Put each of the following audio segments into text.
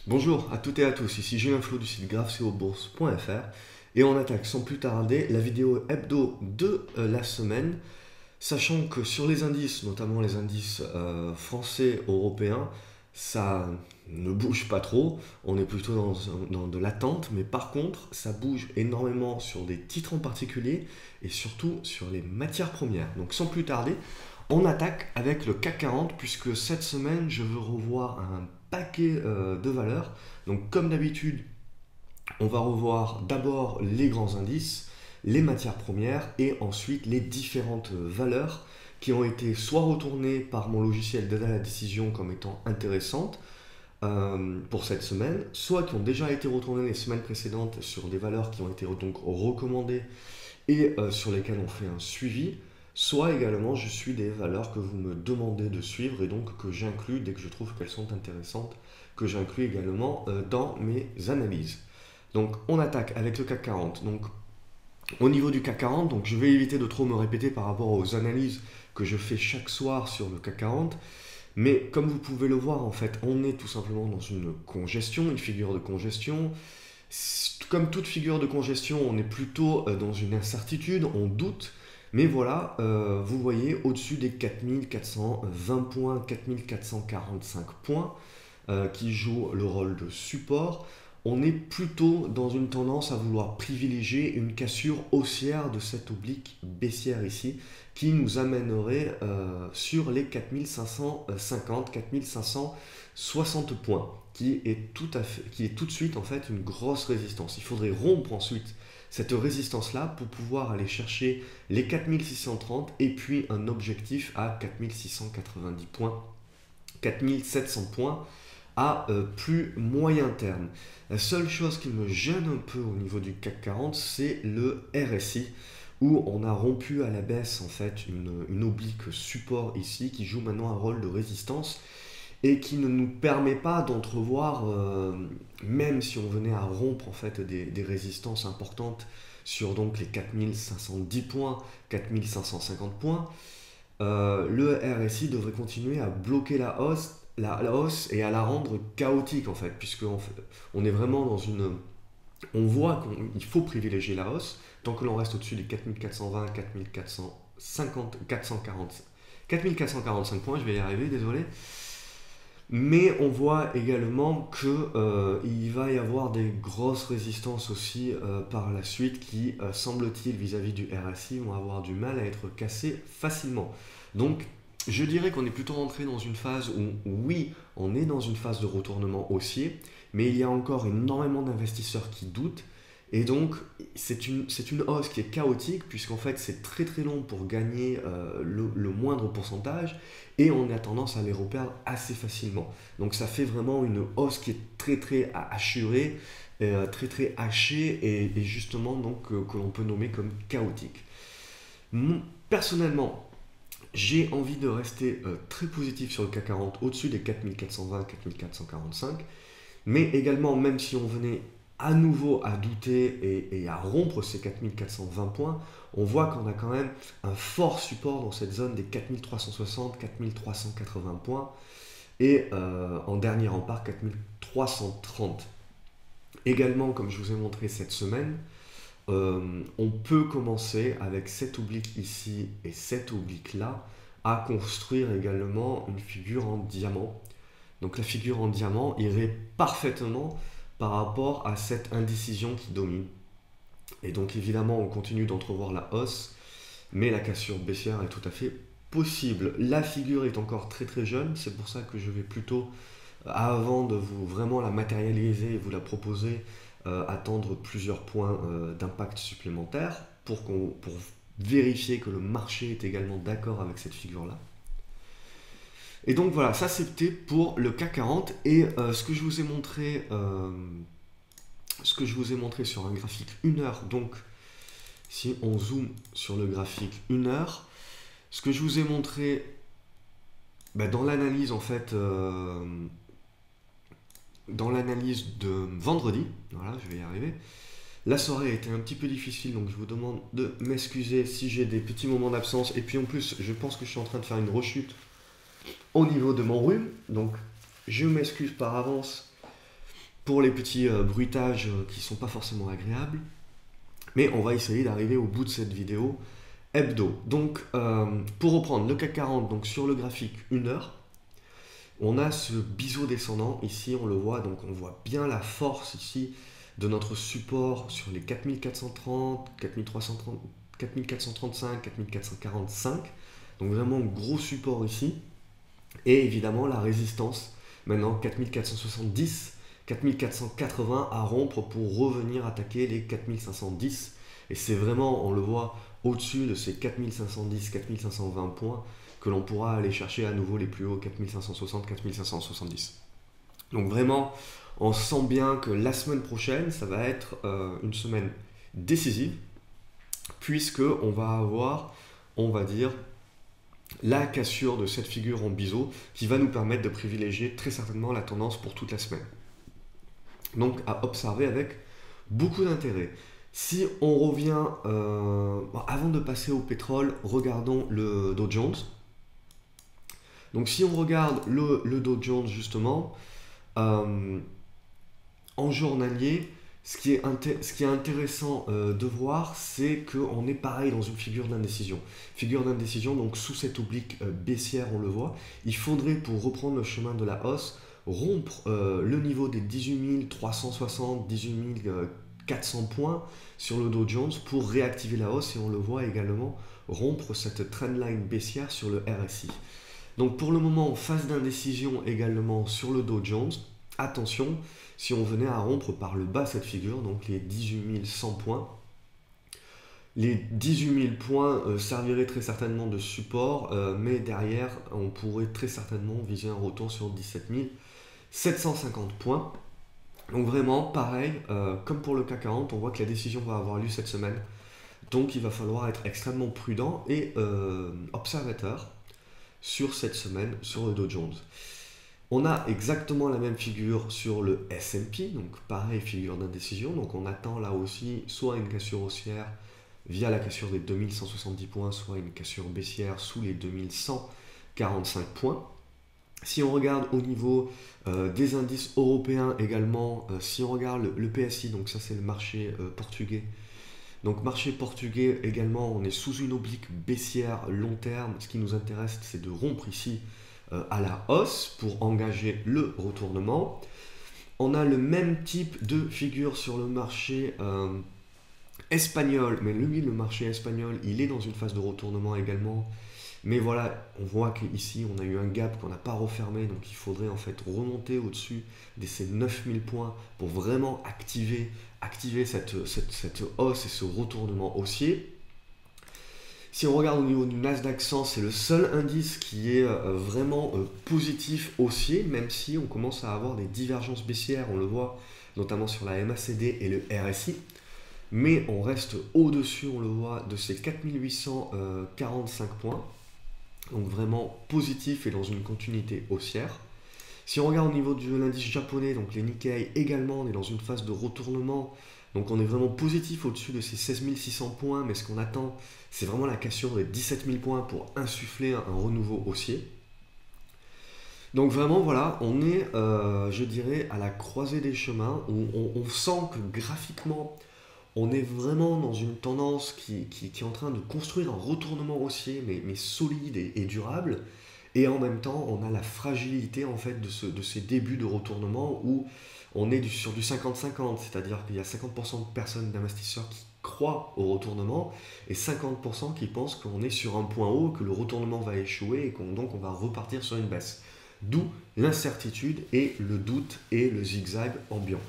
Bonjour à toutes et à tous, ici Julien Flot du site graphceobourse.fr et on attaque sans plus tarder la vidéo hebdo de la semaine, sachant que sur les indices, notamment les indices français, européens, ça ne bouge pas trop, on est plutôt dans de l'attente, mais par contre ça bouge énormément sur des titres en particulier et surtout sur les matières premières. Donc sans plus tarder, on attaque avec le CAC 40 puisque cette semaine je veux revoir un paquet de valeurs. Donc comme d'habitude, on va revoir d'abord les grands indices, les matières premières et ensuite les différentes valeurs qui ont été soit retournées par mon logiciel d'aide à la décision comme étant intéressantes pour cette semaine, soit qui ont déjà été retournées les semaines précédentes sur des valeurs qui ont été donc recommandées et sur lesquelles on fait un suivi, soit également je suis des valeurs que vous me demandez de suivre et donc que j'inclus dès que je trouve qu'elles sont intéressantes, que j'inclus également dans mes analyses. Donc on attaque avec le CAC 40. Donc au niveau du CAC 40, donc je vais éviter de trop me répéter par rapport aux analyses que je fais chaque soir sur le CAC 40. Mais comme vous pouvez le voir, en fait, on est tout simplement dans une congestion, une figure de congestion. Comme toute figure de congestion, on est plutôt dans une incertitude, on doute. Mais voilà, vous voyez au-dessus des 4420 points, 4445 points qui jouent le rôle de support. On est plutôt dans une tendance à vouloir privilégier une cassure haussière de cette oblique baissière ici qui nous amènerait sur les 4550, 4560 points qui est tout de suite en fait une grosse résistance. Il faudrait rompre ensuite cette résistance-là pour pouvoir aller chercher les 4630 et puis un objectif à 4690 points, 4700 points à plus moyen terme. La seule chose qui me gêne un peu au niveau du CAC 40, c'est le RSI, où on a rompu à la baisse en fait une oblique support ici, qui joue maintenant un rôle de résistance, et qui ne nous permet pas d'entrevoir, même si on venait à rompre en fait des résistances importantes sur donc les 4510 points, 4550 points, le RSI devrait continuer à bloquer la hausse et à la rendre chaotique en fait, puisque on est vraiment dans une... On voit qu'il faut privilégier la hausse, tant que l'on reste au-dessus des 4420, 4450, 440, 4445 points, je vais y arriver, désolé. Mais on voit également qu'il va y avoir des grosses résistances aussi par la suite qui, semble-t-il, vis-à-vis du RSI, vont avoir du mal à être cassées facilement. Donc, je dirais qu'on est plutôt rentré dans une phase où, oui, on est dans une phase de retournement haussier, mais il y a encore énormément d'investisseurs qui doutent. Et donc, c'est une hausse qui est chaotique, puisqu'en fait, c'est très très long pour gagner le moindre pourcentage, et on a tendance à les reperdre assez facilement. Donc, ça fait vraiment une hausse qui est très très hachurée, très très hachée, et justement, donc, que l'on peut nommer comme chaotique. Personnellement, j'ai envie de rester très positif sur le CAC 40 au-dessus des 4420, 4445. Mais également, même si on venait à nouveau à douter et à rompre ces 4420 points, on voit qu'on a quand même un fort support dans cette zone des 4360, 4380 points et en dernier rempart 4330. Également, comme je vous ai montré cette semaine, on peut commencer avec cette oblique ici et cette oblique là à construire également une figure en diamant. Donc la figure en diamant irait parfaitement par rapport à cette indécision qui domine. Et donc évidemment on continue d'entrevoir la hausse, mais la cassure baissière est tout à fait possible. La figure est encore très très jeune, c'est pour ça que je vais plutôt, avant de vous vraiment la matérialiser et vous la proposer, attendre plusieurs points d'impact supplémentaires pour vérifier que le marché est également d'accord avec cette figure-là. Et donc voilà, ça c'était pour le CAC 40 et ce que je vous ai montré sur un graphique 1 heure, donc si on zoome sur le graphique 1 heure, ce que je vous ai montré dans l'analyse en fait, dans l'analyse de vendredi, voilà, je vais y arriver. La soirée a été un petit peu difficile, donc je vous demande de m'excuser si j'ai des petits moments d'absence. Et puis en plus, je pense que je suis en train de faire une rechute au niveau de mon rhume, donc je m'excuse par avance pour les petits bruitages qui sont pas forcément agréables. Mais on va essayer d'arriver au bout de cette vidéo hebdo. Donc, pour reprendre le CAC 40, donc sur le graphique 1 heure, on a ce biseau descendant. Ici, on le voit, donc on voit bien la force ici de notre support sur les 4430, 4330, 4435, 4445. Donc vraiment gros support ici. Et évidemment la résistance, maintenant 4470, 4480 à rompre pour revenir attaquer les 4510. Et c'est vraiment, on le voit, au-dessus de ces 4510, 4520 points que l'on pourra aller chercher à nouveau les plus hauts, 4560, 4570. Donc vraiment, on sent bien que la semaine prochaine, ça va être une semaine décisive, puisque on va avoir, on va dire, la cassure de cette figure en biseau qui va nous permettre de privilégier très certainement la tendance pour toute la semaine. Donc à observer avec beaucoup d'intérêt. Si on revient, avant de passer au pétrole, regardons le Dow Jones. Donc si on regarde le Dow Jones justement, en journalier, ce qui est intéressant de voir, c'est qu'on est pareil dans une figure d'indécision. Figure d'indécision, donc sous cette oblique baissière, on le voit. Il faudrait, pour reprendre le chemin de la hausse, rompre le niveau des 18 360, 18 400 points sur le Dow Jones pour réactiver la hausse. Et on le voit également rompre cette trendline baissière sur le RSI. Donc pour le moment, en phase d'indécision également sur le Dow Jones, attention, si on venait à rompre par le bas cette figure, donc les 18 100 points, les 18 000 points serviraient très certainement de support, mais derrière, on pourrait très certainement viser un retour sur 17 750 points. Donc vraiment, pareil, comme pour le CAC 40, on voit que la décision va avoir lieu cette semaine. Donc il va falloir être extrêmement prudent et observateur sur cette semaine sur le Dow Jones. On a exactement la même figure sur le S&P, donc pareil, figure d'indécision. Donc on attend là aussi soit une cassure haussière via la cassure des 2170 points, soit une cassure baissière sous les 2145 points. Si on regarde au niveau des indices européens également, si on regarde le PSI, donc ça c'est le marché portugais. Donc marché portugais également, on est sous une oblique baissière long terme. Ce qui nous intéresse, c'est de rompre ici à la hausse pour engager le retournement. On a le même type de figure sur le marché espagnol, mais lui, le marché espagnol, il est dans une phase de retournement également. Mais voilà, on voit qu'ici, on a eu un gap qu'on n'a pas refermé, donc il faudrait en fait remonter au-dessus de ces 9000 points pour vraiment activer cette hausse et ce retournement haussier. Si on regarde au niveau du Nasdaq 100, c'est le seul indice qui est vraiment positif haussier, même si on commence à avoir des divergences baissières, on le voit notamment sur la MACD et le RSI. Mais on reste au-dessus, on le voit, de ces 4845 points. Donc vraiment positif et dans une continuité haussière. Si on regarde au niveau de l'indice japonais, donc les Nikkei également, on est dans une phase de retournement. Donc on est vraiment positif au-dessus de ces 16 600 points, mais ce qu'on attend, c'est vraiment la cassure des 17 000 points pour insuffler un renouveau haussier. Donc vraiment, voilà, on est, je dirais, à la croisée des chemins, où on sent que graphiquement, on est vraiment dans une tendance qui est en train de construire un retournement haussier, mais solide et durable. Et en même temps, on a la fragilité en fait de ces débuts de retournement où on est sur du 50-50, c'est-à-dire qu'il y a 50% de personnes, d'investisseurs qui croient au retournement et 50% qui pensent qu'on est sur un point haut, que le retournement va échouer et donc on va repartir sur une baisse. D'où l'incertitude et le doute et le zigzag ambiant.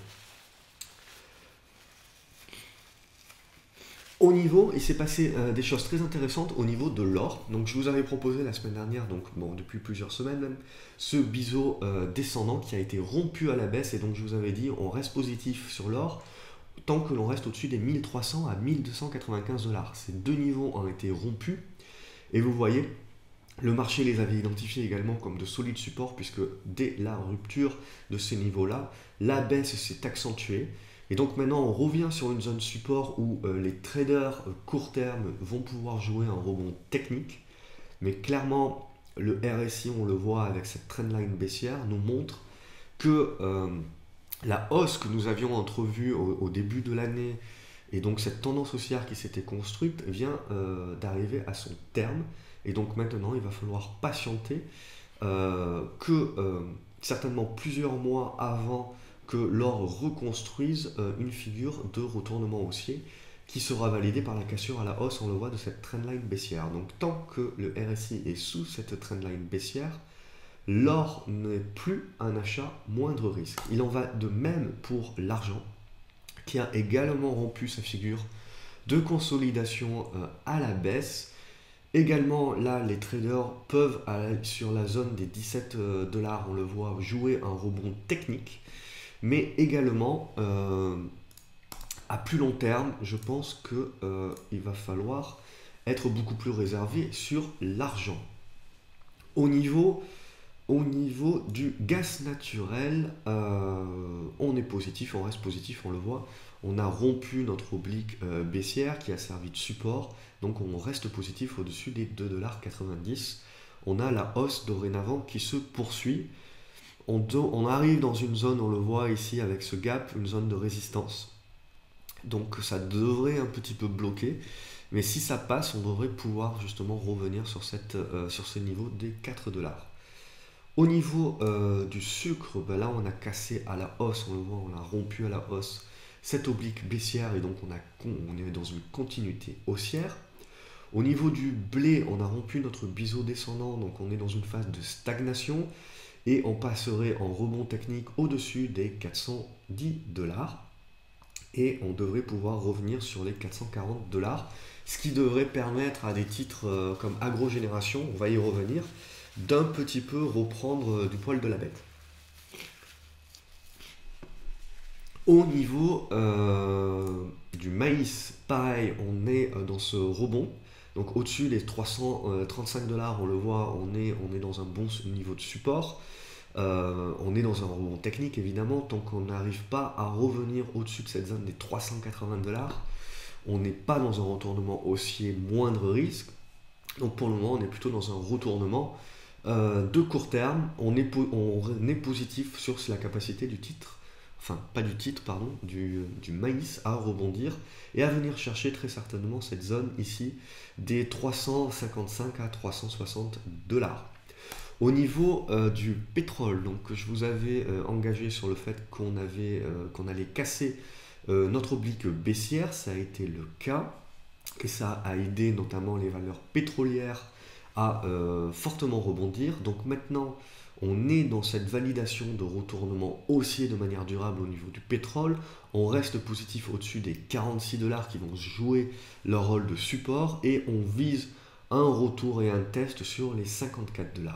Au niveau, il s'est passé des choses très intéressantes au niveau de l'or. Donc je vous avais proposé la semaine dernière, donc bon, depuis plusieurs semaines même, ce biseau descendant qui a été rompu à la baisse. Et donc je vous avais dit, on reste positif sur l'or tant que l'on reste au-dessus des 1300 à 1295 $. Ces deux niveaux ont été rompus. Et vous voyez, le marché les avait identifiés également comme de solides supports puisque dès la rupture de ces niveaux-là, la baisse s'est accentuée. Et donc maintenant on revient sur une zone support où les traders court terme vont pouvoir jouer un rebond technique. Mais clairement le RSI, on le voit avec cette trendline baissière, nous montre que la hausse que nous avions entrevue au début de l'année, et donc cette tendance haussière qui s'était construite, vient d'arriver à son terme. Et donc maintenant, il va falloir patienter certainement plusieurs mois avant que l'or reconstruise une figure de retournement haussier qui sera validée par la cassure à la hausse, on le voit, de cette trendline baissière. Donc tant que le RSI est sous cette trendline baissière, l'or n'est plus un achat moindre risque. Il en va de même pour l'argent, qui a également rompu sa figure de consolidation à la baisse. Également, là, les traders peuvent, sur la zone des 17 $, on le voit, jouer un rebond technique. Mais également, à plus long terme, je pense qu'il va falloir être beaucoup plus réservé sur l'argent. Au niveau du gaz naturel, on est positif, on reste positif, on le voit. On a rompu notre oblique baissière qui a servi de support, donc on reste positif au-dessus des 2,90 $. On a la hausse dorénavant qui se poursuit. On arrive dans une zone, on le voit ici avec ce gap, une zone de résistance. Donc ça devrait un petit peu bloquer, mais si ça passe, on devrait pouvoir justement revenir sur ce niveau des 4 $. Au niveau du sucre, ben là on a cassé à la hausse, on le voit, on a rompu à la hausse cette oblique baissière et donc on est dans une continuité haussière. Au niveau du blé, on a rompu notre biseau descendant, donc on est dans une phase de stagnation et on passerait en rebond technique au-dessus des 410 $. Et on devrait pouvoir revenir sur les 440 $, ce qui devrait permettre à des titres comme Agrogénération, on va y revenir, d'un petit peu reprendre du poil de la bête. Au niveau du maïs, pareil, on est dans ce rebond. Donc au-dessus des 335 $, on le voit, on est dans un bon niveau de support. On est dans un rebond technique évidemment, tant qu'on n'arrive pas à revenir au-dessus de cette zone des 380 $, on n'est pas dans un retournement haussier moindre risque. Donc pour le moment, on est plutôt dans un retournement de court terme. On est positif sur la capacité du titre, enfin pas du titre, pardon, du maïs à rebondir et à venir chercher très certainement cette zone ici des 355 à 360 $. Au niveau du pétrole, donc je vous avais engagé sur le fait qu'on allait casser notre oblique baissière, ça a été le cas, et ça a aidé notamment les valeurs pétrolières à fortement rebondir. Donc maintenant, on est dans cette validation de retournement haussier de manière durable au niveau du pétrole. On reste positif au-dessus des 46 $ qui vont jouer leur rôle de support et on vise un retour et un test sur les 54 $.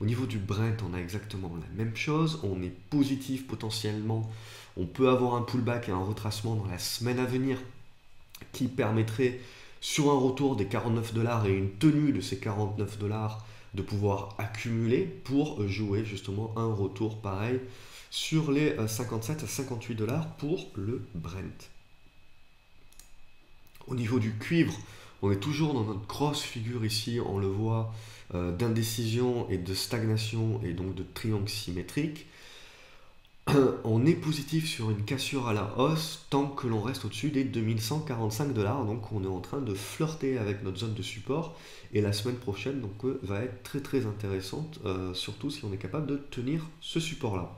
Au niveau du Brent, on a exactement la même chose. On est positif potentiellement. On peut avoir un pullback et un retracement dans la semaine à venir qui permettrait, sur un retour des 49 $ et une tenue de ces 49 $, de pouvoir accumuler pour jouer justement un retour pareil sur les 57 à 58 $ pour le Brent. Au niveau du cuivre, on est toujours dans notre grosse figure ici, on le voit, d'indécision et de stagnation et donc de triangle symétrique. On est positif sur une cassure à la hausse tant que l'on reste au-dessus des 2145 $. Donc on est en train de flirter avec notre zone de support et la semaine prochaine donc, va être très très intéressante, surtout si on est capable de tenir ce support là.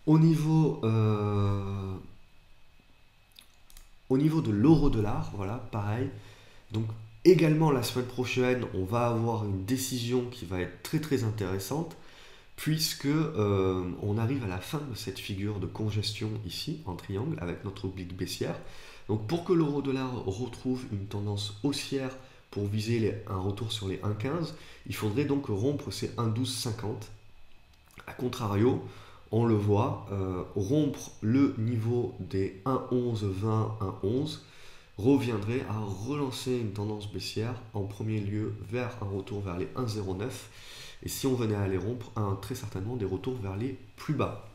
Au niveau de l'euro-dollar, voilà, pareil. Donc également la semaine prochaine, on va avoir une décision qui va être très très intéressante puisque on arrive à la fin de cette figure de congestion ici en triangle avec notre oblique baissière. Donc pour que l'euro-dollar retrouve une tendance haussière pour viser un retour sur les 1,15, il faudrait donc rompre ces 1,1250. A contrario, on le voit, rompre le niveau des 1,1120, 1,11 reviendrait à relancer une tendance baissière en premier lieu vers un retour vers les 1,09 et si on venait à les rompre, très certainement des retours vers les plus bas.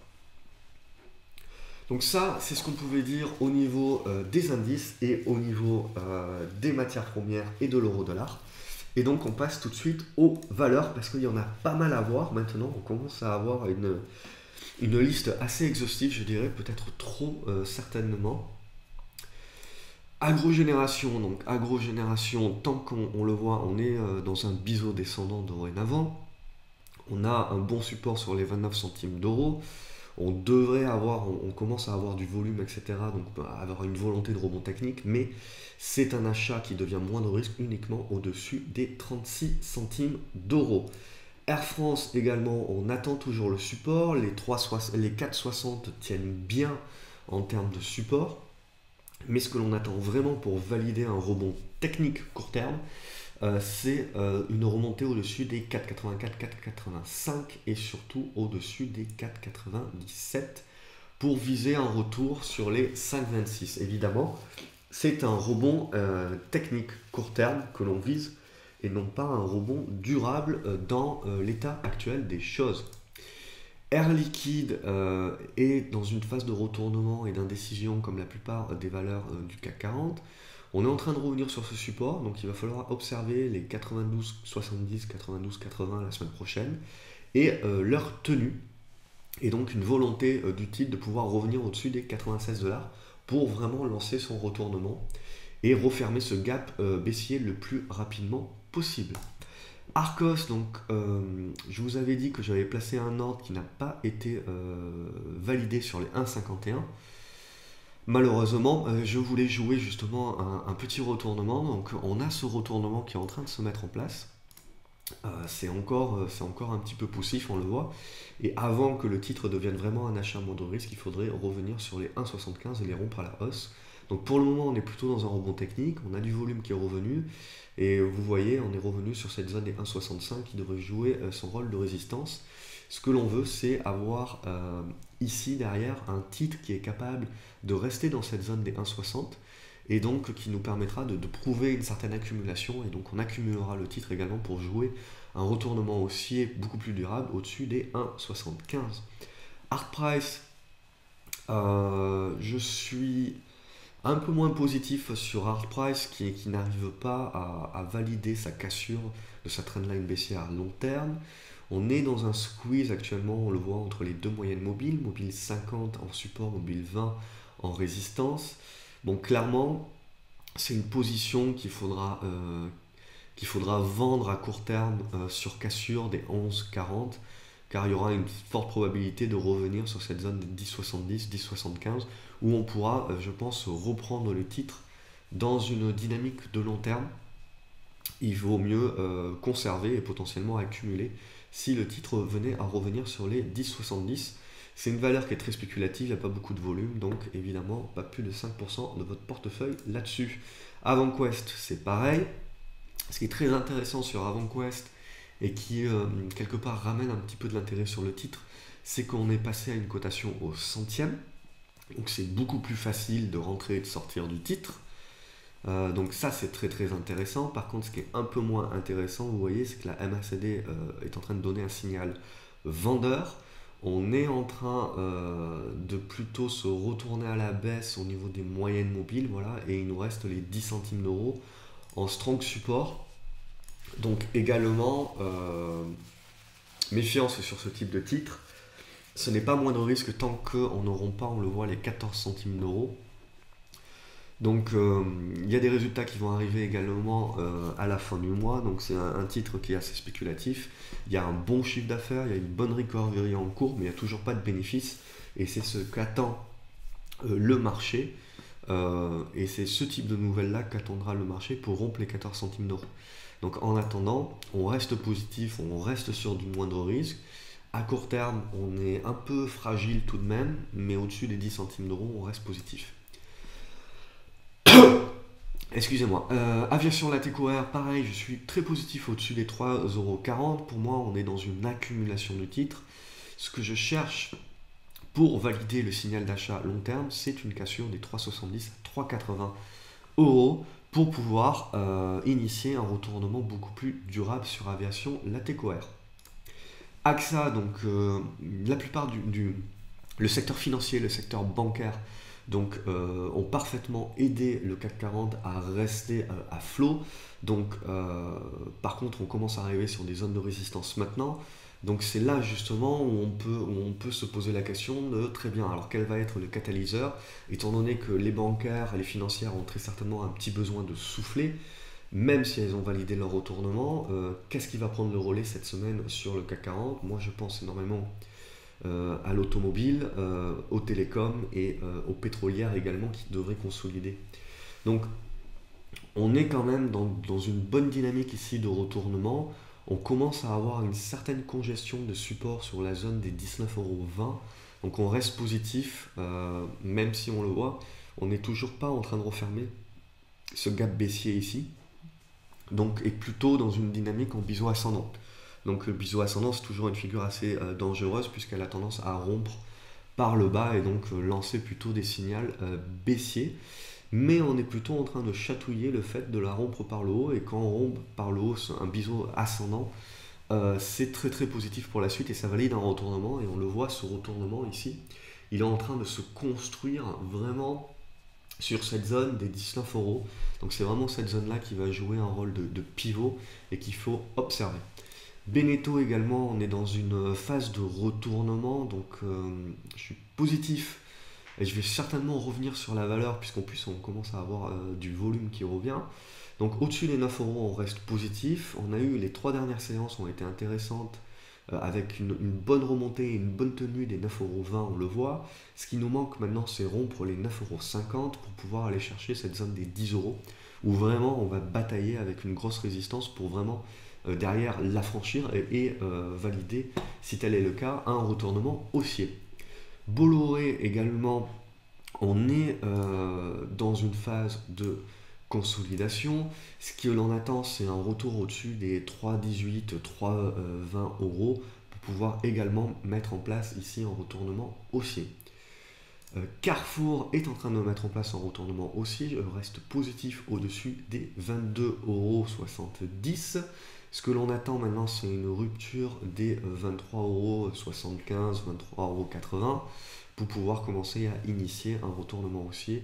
Donc ça, c'est ce qu'on pouvait dire au niveau des indices et au niveau des matières premières et de l'euro-dollar. Et donc on passe tout de suite aux valeurs parce qu'il y en a pas mal à voir maintenant. On commence à avoir Une liste assez exhaustive, je dirais, peut-être trop certainement. Agrogénération, donc agrogénération, tant qu'on le voit, on est dans un biseau descendant dorénavant. On a un bon support sur les 29 centimes d'euros. On devrait avoir, on commence à avoir du volume, etc. Donc avoir une volonté de rebond technique, mais c'est un achat qui devient moins de risque uniquement au-dessus des 36 centimes d'euros. Air France également, on attend toujours le support. Les 4,60 tiennent bien en termes de support. Mais ce que l'on attend vraiment pour valider un rebond technique court terme, c'est une remontée au-dessus des 4,84, 4,85 et surtout au-dessus des 4,97 pour viser un retour sur les 5,26. Évidemment, c'est un rebond technique court terme que l'on vise et non pas un rebond durable dans l'état actuel des choses. Air Liquide est dans une phase de retournement et d'indécision comme la plupart des valeurs du CAC 40. On est en train de revenir sur ce support, donc il va falloir observer les 92,70, 92,80 la semaine prochaine et leur tenue. Et donc une volonté du titre de pouvoir revenir au-dessus des 96$ pour vraiment lancer son retournement et refermer ce gap baissier le plus rapidement possible. Arcos, donc je vous avais dit que j'avais placé un ordre qui n'a pas été validé sur les 1,51. Malheureusement, je voulais jouer justement un petit retournement, donc on a ce retournement qui est en train de se mettre en place. C'est encore un petit peu poussif, on le voit. Et avant que le titre devienne vraiment un achat à moindre risque, il faudrait revenir sur les 1,75 et les rompre à la hausse. Donc pour le moment, on est plutôt dans un rebond technique, on a du volume qui est revenu, et vous voyez, on est revenu sur cette zone des 1,65 qui devrait jouer son rôle de résistance. Ce que l'on veut, c'est avoir ici derrière un titre qui est capable de rester dans cette zone des 1,60 et donc qui nous permettra de prouver une certaine accumulation, et donc on accumulera le titre également pour jouer un retournement haussier beaucoup plus durable au-dessus des 1,75. Art Price, je suis un peu moins positif sur Art Price qui n'arrive pas à valider sa cassure de sa trendline baissière à long terme. On est dans un squeeze actuellement, on le voit entre les deux moyennes mobiles, mobile 50 en support, mobile 20 en résistance. Donc clairement, c'est une position qu'il faudra vendre à court terme sur cassure des 11,40, car il y aura une forte probabilité de revenir sur cette zone des 10,70, 10,75, où on pourra, je pense, reprendre le titre dans une dynamique de long terme. Il vaut mieux conserver et potentiellement accumuler si le titre venait à revenir sur les 10,70. C'est une valeur qui est très spéculative, il n'y a pas beaucoup de volume, donc évidemment pas plus de 5% de votre portefeuille là-dessus. AvantQuest, c'est pareil. Ce qui est très intéressant sur AvantQuest et qui quelque part ramène un petit peu de l'intérêt sur le titre, c'est qu'on est passé à une cotation au centième. Donc c'est beaucoup plus facile de rentrer et de sortir du titre. Donc ça c'est très très intéressant. Par contre, ce qui est un peu moins intéressant, vous voyez, c'est que la MACD est en train de donner un signal vendeur. On est en train de plutôt se retourner à la baisse au niveau des moyennes mobiles, voilà, et il nous reste les 10 centimes d'euros en strong support. Donc également, méfiance sur ce type de titre. Ce n'est pas moins de risque tant qu'on n'auront pas, on le voit, les 14 centimes d'euros. Donc il y a des résultats qui vont arriver également à la fin du mois, donc c'est un titre qui est assez spéculatif. Il y a un bon chiffre d'affaires, il y a une bonne recovery en cours, mais il n'y a toujours pas de bénéfices, et c'est ce qu'attend le marché, et c'est ce type de nouvelles-là qu'attendra le marché pour rompre les 14 centimes d'euros. Donc en attendant, on reste positif, on reste sur du moindre risque. À court terme, on est un peu fragile tout de même, mais au-dessus des 10 centimes d'euros, on reste positif. Excusez-moi. Aviation Latécoère, pareil, je suis très positif au-dessus des 3,40 €. Pour moi, on est dans une accumulation de titres. Ce que je cherche pour valider le signal d'achat long terme, c'est une cassure des 3,70 à 3,80 € pour pouvoir initier un retournement beaucoup plus durable sur Aviation Latécoère. AXA, donc la plupart le secteur financier, le secteur bancaire, donc ont parfaitement aidé le CAC 40 à rester à flot. Donc par contre, on commence à arriver sur des zones de résistance maintenant. Donc c'est là justement où on peut se poser la question de très bien, alors quel va être le catalyseur, étant donné que les bancaires et les financières ont très certainement un petit besoin de souffler, même si elles ont validé leur retournement, qu'est-ce qui va prendre le relais cette semaine sur le CAC 40? Moi je pense énormément à l'automobile, aux télécoms et aux pétrolières également qui devraient consolider. Donc on est quand même dans une bonne dynamique ici de retournement. On commence à avoir une certaine congestion de support sur la zone des 19,20 €. Donc on reste positif, même si on le voit, on n'est toujours pas en train de refermer ce gap baissier ici. Donc est plutôt dans une dynamique en biseau ascendant. Donc le biseau ascendant c'est toujours une figure assez dangereuse puisqu'elle a tendance à rompre par le bas et donc lancer plutôt des signaux baissiers. Mais on est plutôt en train de chatouiller le fait de la rompre par le haut, et quand on rompt par le haut un biseau ascendant, c'est très très positif pour la suite et ça valide un retournement, et on le voit ce retournement ici, il est en train de se construire vraiment sur cette zone des 19 €. Donc c'est vraiment cette zone là qui va jouer un rôle de pivot et qu'il faut observer. Beneteau également, on est dans une phase de retournement, donc je suis positif et je vais certainement revenir sur la valeur puisqu'en plus on commence à avoir du volume qui revient. Donc au-dessus des 9 € on reste positif. On a eu les 3 dernières séances ont été intéressantes avec une bonne remontée et une bonne tenue des 9,20 €, on le voit. Ce qui nous manque maintenant c'est rompre les 9,50 € pour pouvoir aller chercher cette zone des 10 € où vraiment on va batailler avec une grosse résistance pour vraiment derrière l'affranchir et valider, si tel est le cas, un retournement haussier. Bolloré également, on est dans une phase de consolidation. Ce que l'on attend, c'est un retour au-dessus des 3,18, 3,20 € pour pouvoir également mettre en place ici un retournement haussier. Carrefour est en train de mettre en place un retournement haussier. Je reste positif au-dessus des 22,70 €. Ce que l'on attend maintenant, c'est une rupture des 23,75 €, 23,80 € pour pouvoir commencer à initier un retournement haussier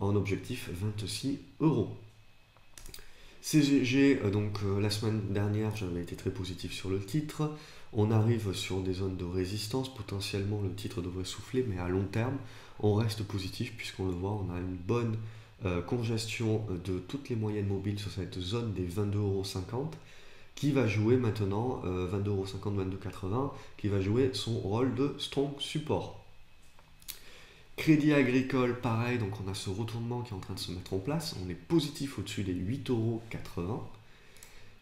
en objectif 26 €. CGG, donc la semaine dernière, j'avais été très positif sur le titre. On arrive sur des zones de résistance. Potentiellement, le titre devrait souffler, mais à long terme, on reste positif puisqu'on le voit, on a une bonne congestion de toutes les moyennes mobiles sur cette zone des 22,50 € qui va jouer maintenant 22,50 €, 22,80 €, qui va jouer son rôle de strong support. Crédit Agricole, pareil, donc on a ce retournement qui est en train de se mettre en place. On est positif au-dessus des 8,80 €.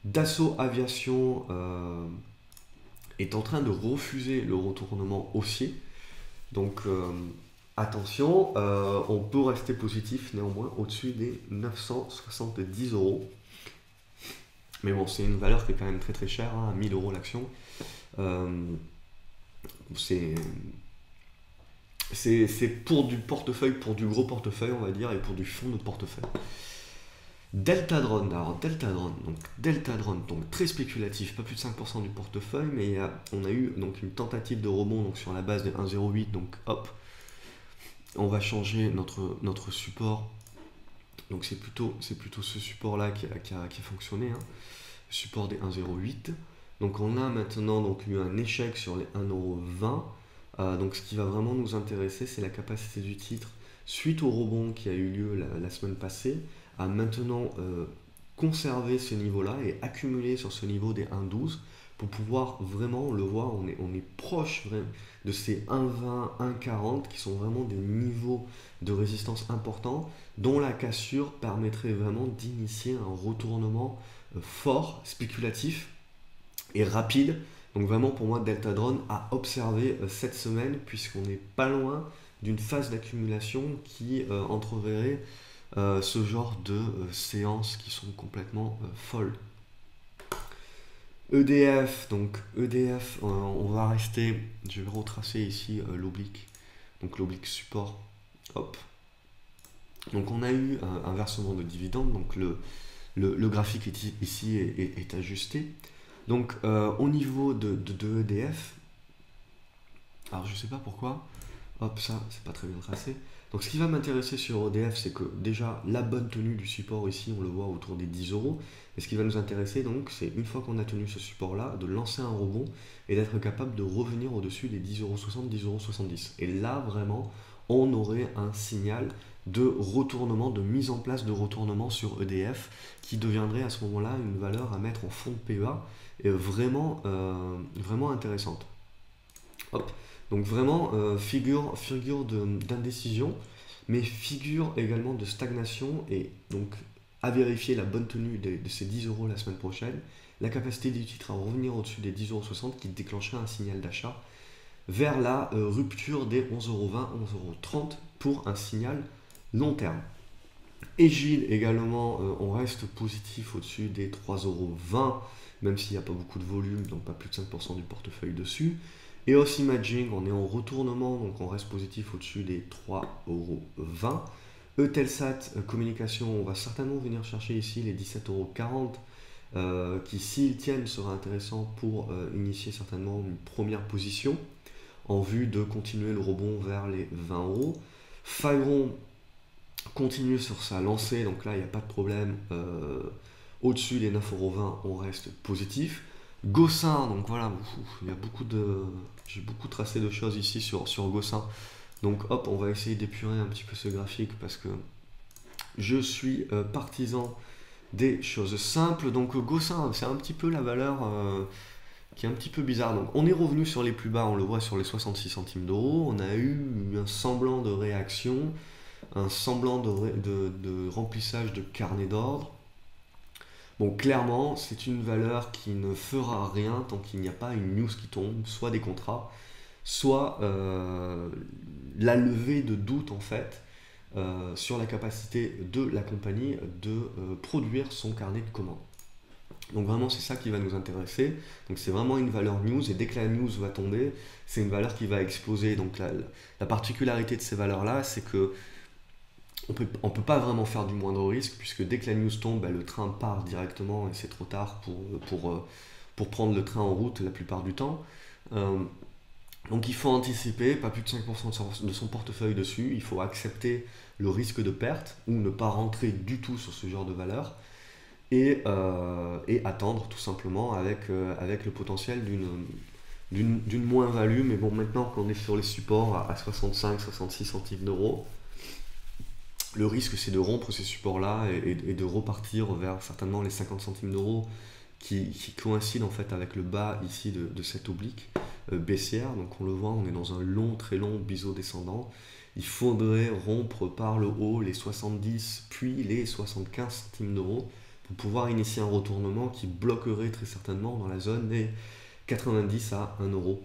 Dassault Aviation est en train de refuser le retournement haussier. Donc attention, on peut rester positif néanmoins au-dessus des 970 €. Mais bon, c'est une valeur qui est quand même très très chère, hein, à 1000 € l'action. C'est pour du portefeuille, pour du gros portefeuille, on va dire, et pour du fonds de portefeuille. Deltadron, alors Deltadron, donc très spéculatif, pas plus de 5% du portefeuille, mais on a eu donc une tentative de rebond donc, sur la base de 1,08, donc hop, on va changer notre support. Donc c'est plutôt ce support-là qui a fonctionné, hein, le support des 1,08. Donc on a maintenant donc, eu un échec sur les 1,20 €. Donc ce qui va vraiment nous intéresser, c'est la capacité du titre, suite au rebond qui a eu lieu la semaine passée, à maintenant conserver ce niveau-là et accumuler sur ce niveau des 1,12 pour pouvoir vraiment, on le voit, on est proche de ces 1,20, 1,40 qui sont vraiment des niveaux de résistance importants dont la cassure permettrait vraiment d'initier un retournement fort, spéculatif et rapide. Donc vraiment pour moi Deltadron à observer cette semaine puisqu'on n'est pas loin d'une phase d'accumulation qui entreverrait ce genre de séances qui sont complètement folles. EDF, donc EDF, on va rester, je vais retracer ici l'oblique, donc l'oblique support, hop. Donc on a eu un versement de dividendes, donc le graphique ici est ajusté. Donc au niveau de EDF, alors je sais pas pourquoi, hop, ça, c'est pas très bien tracé. Donc ce qui va m'intéresser sur EDF, c'est que déjà la bonne tenue du support ici, on le voit autour des 10 euros. Et ce qui va nous intéresser donc, c'est une fois qu'on a tenu ce support-là, de lancer un rebond et d'être capable de revenir au-dessus des 10,60 €, 10,70 €. Et là, vraiment, on aurait un signal de retournement, de mise en place de retournement sur EDF qui deviendrait à ce moment-là une valeur à mettre en fond de PEA et vraiment, vraiment intéressante. Hop. Donc vraiment figure d'indécision, mais figure également de stagnation et donc à vérifier la bonne tenue de ces 10 euros la semaine prochaine, la capacité du titre à revenir au-dessus des 10,60 € qui déclencherait un signal d'achat vers la rupture des 11,20 €, 11,30 € pour un signal long terme. Egide également, on reste positif au-dessus des 3,20 €, même s'il n'y a pas beaucoup de volume, donc pas plus de 5% du portefeuille dessus. EOS Imaging, on est en retournement, donc on reste positif au-dessus des 3,20 €. Eutelsat Communication, on va certainement venir chercher ici les 17,40 €, qui s'ils tiennent sera intéressant pour initier certainement une première position en vue de continuer le rebond vers les 20 €. Fagron continue sur sa lancée, donc là il n'y a pas de problème, au-dessus des 9,20 € on reste positif. Gossin, donc voilà, il y a j'ai beaucoup tracé de choses ici sur Gossin, donc hop, on va essayer d'épurer un petit peu ce graphique parce que je suis partisan des choses simples. Donc Gossin, c'est un petit peu la valeur qui est un petit peu bizarre. Donc on est revenu sur les plus bas, on le voit sur les 66 centimes d'euros, on a eu un semblant de réaction, un semblant de remplissage de carnet d'ordre. Bon, clairement, c'est une valeur qui ne fera rien tant qu'il n'y a pas une news qui tombe, soit des contrats, soit la levée de doute en fait sur la capacité de la compagnie de produire son carnet de commandes. Donc vraiment c'est ça qui va nous intéresser. Donc c'est vraiment une valeur news et dès que la news va tomber, c'est une valeur qui va exploser. Donc la particularité de ces valeurs-là, c'est que on peut pas vraiment faire du moindre risque puisque dès que la news tombe, le train part directement et c'est trop tard pour prendre le train en route la plupart du temps. Donc il faut anticiper, pas plus de 5% de son portefeuille dessus, il faut accepter le risque de perte ou ne pas rentrer du tout sur ce genre de valeur et attendre tout simplement avec le potentiel d'une moins-value. Mais bon, maintenant qu'on est sur les supports à 65-66 centimes d'euros, le risque c'est de rompre ces supports-là et de repartir vers certainement les 50 centimes d'euros qui coïncident en fait avec le bas ici de cette oblique baissière. Donc on le voit, on est dans un long, très long biseau descendant. Il faudrait rompre par le haut les 70 puis les 75 centimes d'euros pour pouvoir initier un retournement qui bloquerait très certainement dans la zone des 90 à 1 €.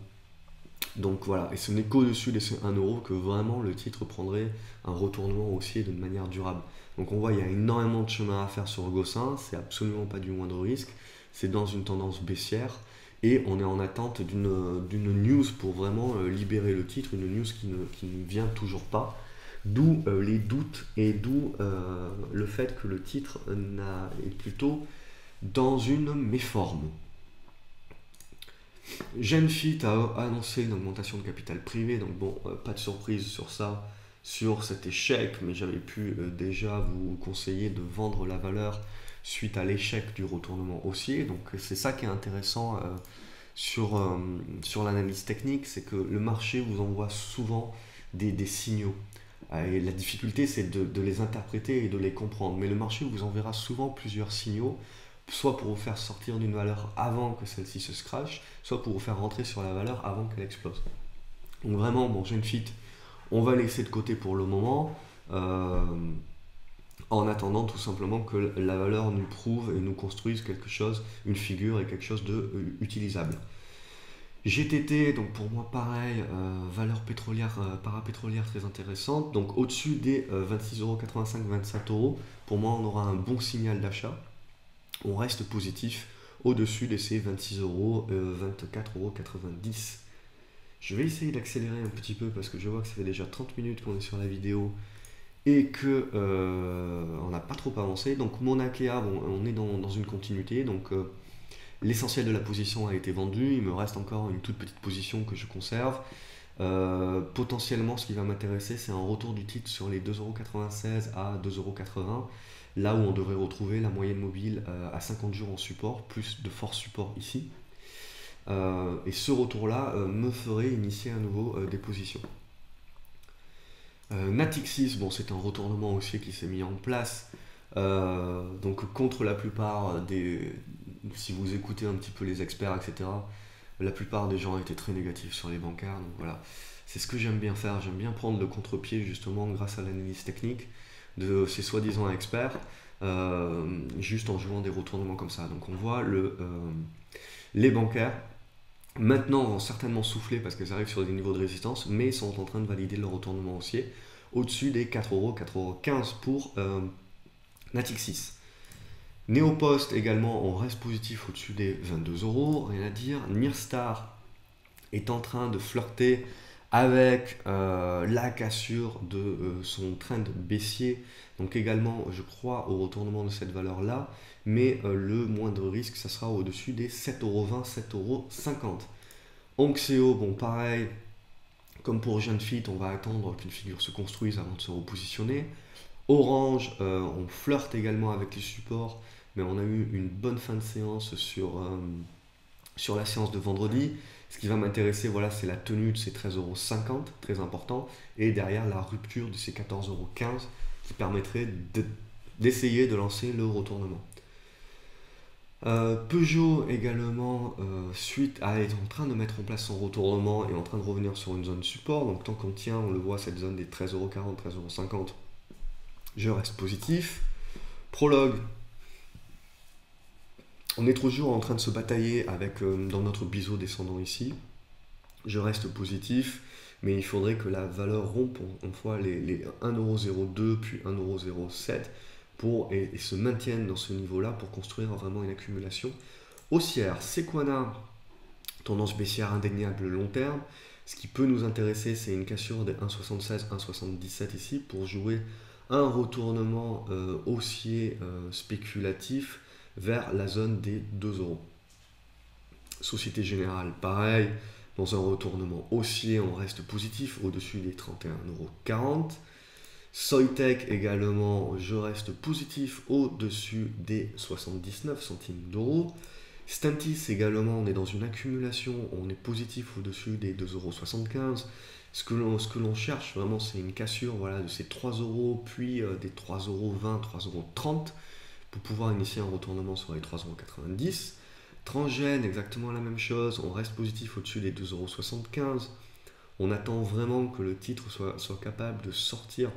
Donc voilà, et ce n'est qu'au-dessus de ces 1 € que vraiment le titre prendrait un retournement haussier de manière durable. Donc on voit il y a énormément de chemin à faire sur Gossin, c'est absolument pas du moindre risque, c'est dans une tendance baissière et on est en attente d'une news pour vraiment libérer le titre, une news qui ne vient toujours pas. D'où les doutes et d'où le fait que le titre est plutôt dans une méforme. Genfit a annoncé une augmentation de capital privé, donc bon, pas de surprise sur ça, sur cet échec, mais j'avais pu déjà vous conseiller de vendre la valeur suite à l'échec du retournement haussier. Donc c'est ça qui est intéressant sur l'analyse technique, c'est que le marché vous envoie souvent des signaux. Et la difficulté, c'est de les interpréter et de les comprendre. Mais le marché vous enverra souvent plusieurs signaux, soit pour vous faire sortir d'une valeur avant que celle-ci se scratch, soit pour vous faire rentrer sur la valeur avant qu'elle explose. Donc vraiment, bon, Genfit, on va laisser de côté pour le moment, en attendant tout simplement que la valeur nous prouve et nous construise quelque chose, une figure et quelque chose de utilisable. GTT, donc pour moi pareil, valeur pétrolière, parapétrolière très intéressante, donc au-dessus des 26,85 €, 27 €, pour moi on aura un bon signal d'achat, on reste positif au-dessus de ces 26 €, 24,90 €. Je vais essayer d'accélérer un petit peu parce que je vois que ça fait déjà 30 minutes qu'on est sur la vidéo et que on n'a pas trop avancé. Donc mon Akea, bon, on est dans une continuité, donc l'essentiel de la position a été vendu, il me reste encore une toute petite position que je conserve. Potentiellement, ce qui va m'intéresser, c'est un retour du titre sur les 2,96 € à 2,80 €, là où on devrait retrouver la moyenne mobile à 50 jours en support, plus de force support ici. Et ce retour-là me ferait initier à nouveau des positions. Natixis, bon, c'est un retournement haussier qui s'est mis en place. Donc contre la plupart des... Si vous écoutez un petit peu les experts, etc., la plupart des gens étaient très négatifs sur les bancaires. Donc voilà, c'est ce que j'aime bien faire. J'aime bien prendre le contre-pied justement grâce à l'analyse technique de ces soi-disant experts, juste en jouant des retournements comme ça. Donc on voit les bancaires maintenant vont certainement souffler parce qu'elles arrivent sur des niveaux de résistance, mais ils sont en train de valider le retournement haussier au-dessus des 4 €, 4,15 € pour Natixis. Neopost également, on reste positif au-dessus des 22 €, rien à dire. Nirstar est en train de flirter avec la cassure de son trend baissier, donc également je crois au retournement de cette valeur là, mais le moindre risque ça sera au-dessus des 7,20 €, 7,50 €. Onxeo, bon pareil, comme pour Genfit, on va attendre qu'une figure se construise avant de se repositionner. Orange, on flirte également avec les supports, mais on a eu une bonne fin de séance sur la séance de vendredi. Ce qui va m'intéresser, voilà, c'est la tenue de ces 13,50 €, très important, et derrière la rupture de ces 14,15 € qui permettrait d'essayer de lancer le retournement. Peugeot également, suite à être en train de mettre en place son retournement et en train de revenir sur une zone support, donc tant qu'on tient, on le voit, cette zone des 13,40 €, 13,50 €, je reste positif. Prologue, on est toujours en train de se batailler avec dans notre biseau descendant ici. Je reste positif, mais il faudrait que la valeur rompe une fois les 1,02 € puis 1,07 € et se maintienne dans ce niveau-là pour construire vraiment une accumulation haussière. Sequana, tendance baissière indéniable long terme. Ce qui peut nous intéresser, c'est une cassure des 1,76, 1,77 ici pour jouer un retournement haussier spéculatif vers la zone des 2 €. Société Générale, pareil, dans un retournement haussier, on reste positif au-dessus des 31,40 €. Soitec également, je reste positif au-dessus des 79 centimes d'euros. Stentis également, on est dans une accumulation, on est positif au-dessus des 2,75 €. Ce que l'on cherche vraiment, c'est une cassure, voilà, de ces 3 €, puis des 3,20 €, 3,30 € pour pouvoir initier un retournement sur les 3,90 €. Transgène, exactement la même chose, on reste positif au-dessus des 2,75 €. On attend vraiment que le titre soit capable de sortir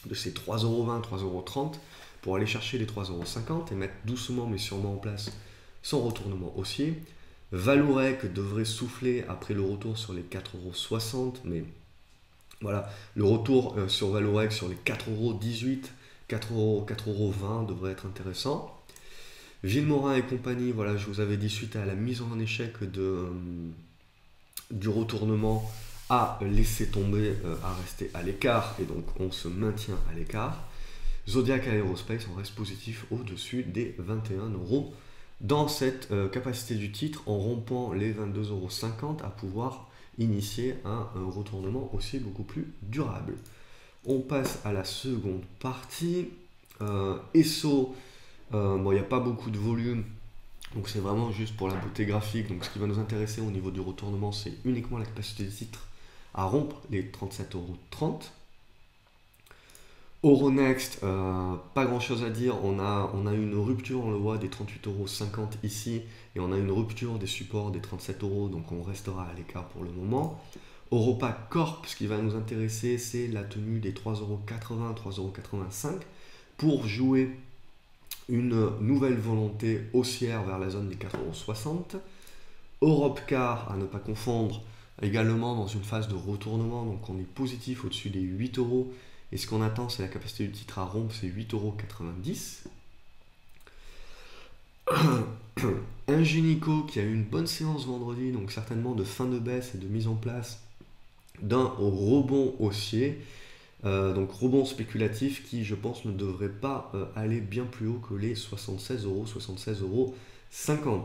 de ces 3,20 €, 3,30 € pour aller chercher les 3,50 € et mettre doucement mais sûrement en place son retournement haussier. Valourec devrait souffler après le retour sur les 4,60 €, mais voilà, le retour sur Valourec sur les 4,18 €, 4,20 € devrait être intéressant. Villemorin et compagnie, voilà, je vous avais dit suite à la mise en échec du retournement à laisser tomber, à rester à l'écart, et donc on se maintient à l'écart. Zodiac Aerospace, on reste positif au-dessus des 21 € dans cette capacité du titre, en rompant les 22,50 € à pouvoir initier un retournement aussi beaucoup plus durable. On passe à la seconde partie. ESSO, bon, il n'y a pas beaucoup de volume, donc c'est vraiment juste pour la beauté graphique. Donc ce qui va nous intéresser au niveau du retournement, c'est uniquement la capacité du titre à rompre les 37,30 €. Euronext, pas grand chose à dire, on a une rupture, on le voit, des 38,50 € ici, et on a une rupture des supports des 37 €, donc on restera à l'écart pour le moment. Europa Corp, ce qui va nous intéresser, c'est la tenue des 3,80 €, 3,85 € pour jouer une nouvelle volonté haussière vers la zone des 4,60 €. Europcar, à ne pas confondre, également dans une phase de retournement, donc on est positif au-dessus des 8 €, et ce qu'on attend, c'est la capacité du titre à rompre, c'est 8,90 €. Ingenico qui a eu une bonne séance vendredi, donc certainement de fin de baisse et de mise en place d'un rebond haussier, donc rebond spéculatif qui, je pense, ne devrait pas aller bien plus haut que les 76 €, 76,50 €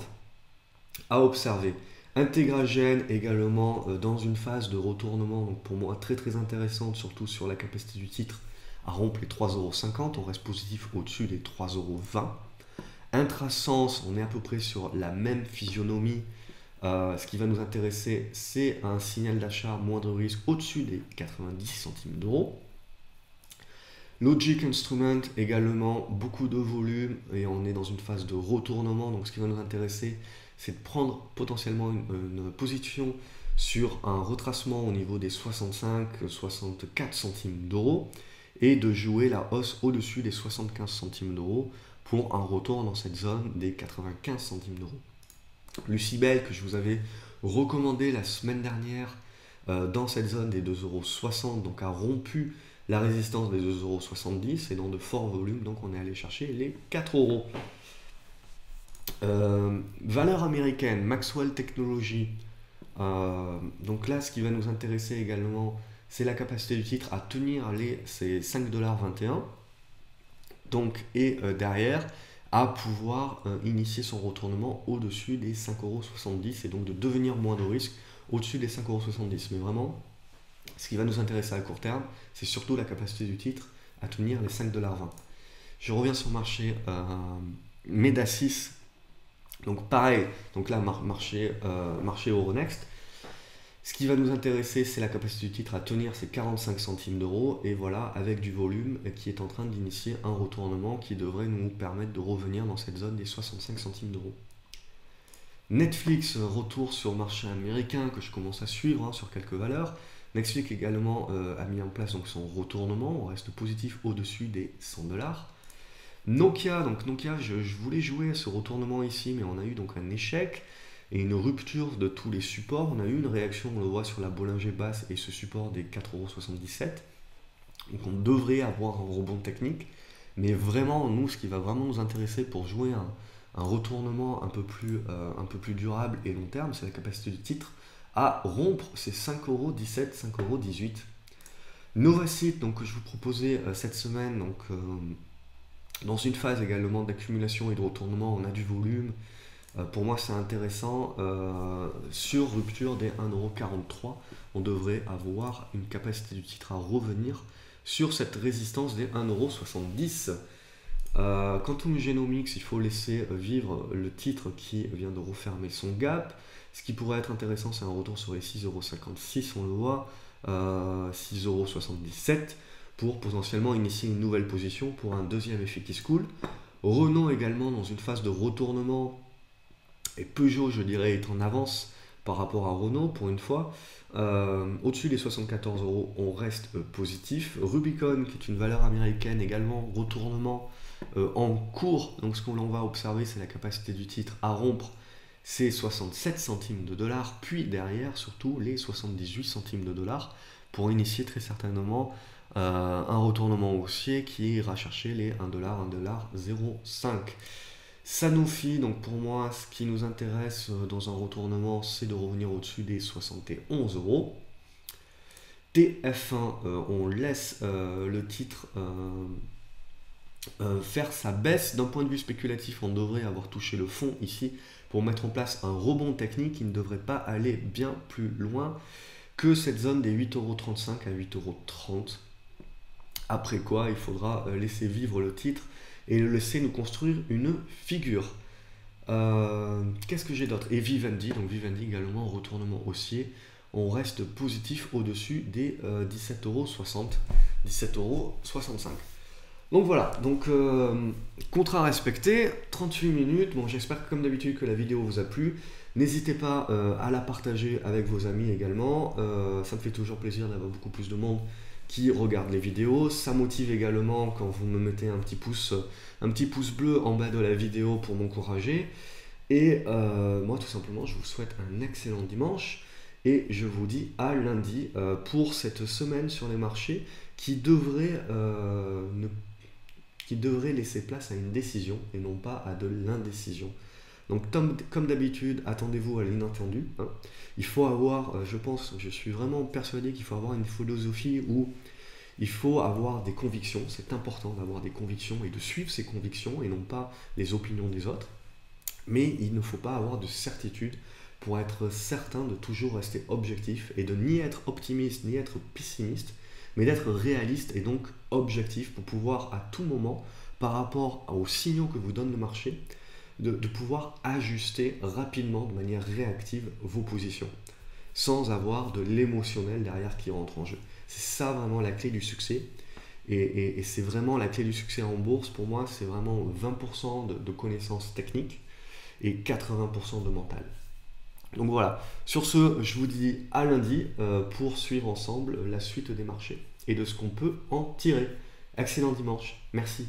à observer. Intégragène également dans une phase de retournement, donc pour moi très très intéressante, surtout sur la capacité du titre, à rompre les 3,50 €, on reste positif au-dessus des 3,20 €. Intrasense, on est à peu près sur la même physionomie. Ce qui va nous intéresser, c'est un signal d'achat moindre risque au-dessus des 90 centimes d'euros. Logic Instrument également, beaucoup de volume et on est dans une phase de retournement. Donc ce qui va nous intéresser, c'est de prendre potentiellement une position sur un retracement au niveau des 65-64 centimes d'euros et de jouer la hausse au-dessus des 75 centimes d'euros pour un retour dans cette zone des 95 centimes d'euros. Lucibel, que je vous avais recommandé la semaine dernière dans cette zone des 2,60 €, donc a rompu la résistance des 2,70 € et dans de forts volumes, donc on est allé chercher les 4 €. Valeur américaine, Maxwell Technologies. Donc là, ce qui va nous intéresser également, c'est la capacité du titre à tenir ces 5,21 $. Donc, et derrière, à pouvoir initier son retournement au-dessus des 5,70 € et donc de devenir moins de risque au-dessus des 5,70 €. Mais vraiment, ce qui va nous intéresser à court terme, c'est surtout la capacité du titre à tenir les 5,20 $. Je reviens sur le marché Medacis. Donc pareil, donc là marché Euronext. Ce qui va nous intéresser, c'est la capacité du titre à tenir ces 45 centimes d'euros et voilà, avec du volume qui est en train d'initier un retournement qui devrait nous permettre de revenir dans cette zone des 65 centimes d'euros. Netflix, retour sur le marché américain que je commence à suivre sur quelques valeurs. Netflix également a mis en place donc son retournement, on reste positif au-dessus des 100 $. Nokia, donc Nokia, je voulais jouer à ce retournement ici, mais on a eu donc un échec et une rupture de tous les supports. On a eu une réaction, on le voit sur la Bollinger basse et ce support des 4,77 €. Donc on devrait avoir un rebond technique, mais vraiment, nous, ce qui va vraiment nous intéresser pour jouer un retournement un peu plus durable et long terme, c'est la capacité du titre à rompre ces 5,17 €, 5,18 €. Novacite, donc que je vous proposais cette semaine, donc dans une phase également d'accumulation et de retournement, on a du volume. Pour moi, c'est intéressant. Sur rupture des 1,43 €, on devrait avoir une capacité du titre à revenir sur cette résistance des 1,70 €. Quantum Genomics, il faut laisser vivre le titre qui vient de refermer son gap. Ce qui pourrait être intéressant, c'est un retour sur les 6,56 €, on le voit, 6,77 € pour potentiellement initier une nouvelle position pour un deuxième effet qui se coule. Renault également dans une phase de retournement et Peugeot, je dirais, est en avance par rapport à Renault pour une fois. Au-dessus des 74 €, on reste positif. Rubicon, qui est une valeur américaine également, retournement en cours. Donc ce qu'on va observer, c'est la capacité du titre à rompre ces 67 centimes de dollars, puis derrière surtout les 78 centimes de dollars pour initier très certainement un retournement haussier qui ira chercher les 1 $, 1,05 $. Sanofi, donc pour moi, ce qui nous intéresse dans un retournement, c'est de revenir au-dessus des 71 €. TF1, on laisse le titre faire sa baisse. D'un point de vue spéculatif, on devrait avoir touché le fond ici pour mettre en place un rebond technique qui ne devrait pas aller bien plus loin que cette zone des 8,35 € à 8,30 €. Après quoi, il faudra laisser vivre le titre et le laisser nous construire une figure. Qu'est-ce que j'ai d'autre? Et Vivendi, donc Vivendi également retournement haussier. On reste positif au-dessus des 17,60 €, 17,65 €. Donc voilà, donc contrat respecté, 38 minutes. Bon, j'espère comme d'habitude que la vidéo vous a plu. N'hésitez pas à la partager avec vos amis également. Ça me fait toujours plaisir d'avoir beaucoup plus de monde qui regarde les vidéos. Ça motive également quand vous me mettez un petit pouce bleu en bas de la vidéo pour m'encourager. Et moi, tout simplement, je vous souhaite un excellent dimanche. Et je vous dis à lundi pour cette semaine sur les marchés qui devrait laisser place à une décision et non pas à de l'indécision. Donc comme d'habitude, attendez-vous à l'inattendu. Il faut avoir, je suis vraiment persuadé qu'il faut avoir une philosophie où il faut avoir des convictions. C'est important d'avoir des convictions et de suivre ses convictions et non pas les opinions des autres. Mais il ne faut pas avoir de certitude pour être certain de toujours rester objectif et de ni être optimiste ni être pessimiste, mais d'être réaliste et donc objectif pour pouvoir à tout moment, par rapport aux signaux que vous donne le marché, de pouvoir ajuster rapidement, de manière réactive, vos positions, sans avoir de l'émotionnel derrière qui rentre en jeu. C'est ça vraiment la clé du succès. Et c'est vraiment la clé du succès en bourse. Pour moi, c'est vraiment 20% de connaissances techniques et 80% de mental. Donc voilà, sur ce, je vous dis à lundi pour suivre ensemble la suite des marchés et de ce qu'on peut en tirer. Excellent dimanche, merci.